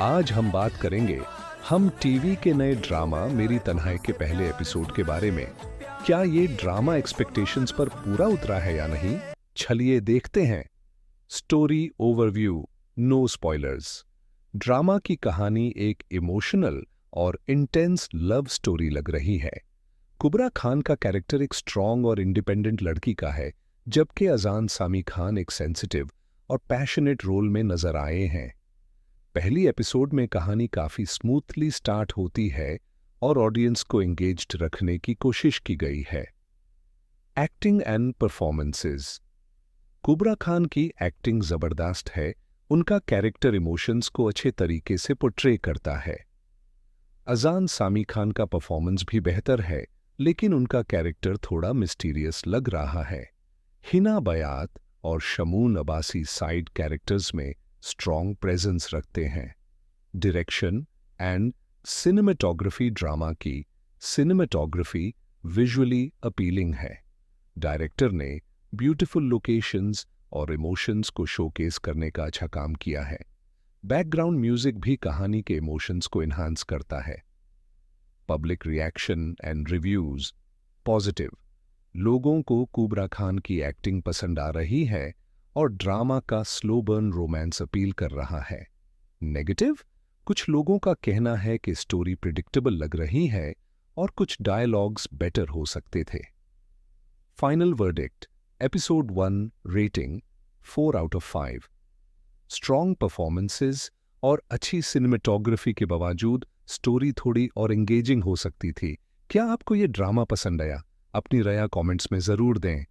आज हम बात करेंगे हम टीवी के नए ड्रामा मेरी तन्हाई के पहले एपिसोड के बारे में। क्या ये ड्रामा एक्सपेक्टेशंस पर पूरा उतरा है या नहीं? चलिए देखते हैं। Story overview, no spoilers. Drama की कहानी एक इमोशनल और इंटेंस लव स्टोरी लग रही है। कुबरा खान का कैरेक्टर एक स्ट्रॉन्ग और इंडिपेंडेंट लड़की का है, जबकि अजान सामी खान एक सेंसिटिव और पैशनेट रोल में नजर आए हैं। पहली एपिसोड में कहानी काफी स्मूथली स्टार्ट होती है और ऑडियंस को एंगेज्ड रखने की कोशिश की गई है। Acting and performances. Kubra Khan की एक्टिंग जबरदस्त है। उनका कैरेक्टर इमोशंस को अच्छे तरीके से पोर्ट्रे करता है। अजान सामी खान का परफॉर्मेंस भी बेहतर है, लेकिन उनका कैरेक्टर थोड़ा मिस्टीरियस लग रहा है। हिना बयात और शमून अब्बासी साइड कैरेक्टर्स में स्ट्रॉन्ग प्रेजेंस रखते हैं। Direction and cinematography. ड्रामा की सिनेमेटोग्राफी विजुअली अपीलिंग है। डायरेक्टर ने ब्यूटीफुल लोकेशंस और इमोशंस को शोकेस करने का अच्छा काम किया है। बैकग्राउंड म्यूजिक भी कहानी के इमोशंस को एनहांस करता है। Public reaction and reviews positive. लोगों को कुबरा खान की एक्टिंग पसंद आ रही है और ड्रामा का स्लो बर्न रोमांस अपील कर रहा है। नेगेटिव, कुछ लोगों का कहना है कि स्टोरी प्रिडिक्टेबल लग रही है और कुछ डायलॉग्स बेटर हो सकते थे। Final verdict. Episode 1 rating 4 out of 5। Strong performances और अच्छी सिनेमेटोग्राफी के बावजूद स्टोरी थोड़ी और एंगेजिंग हो सकती थी। क्या आपको ये ड्रामा पसंद आया? अपनी राय कमेंट्स में जरूर दें।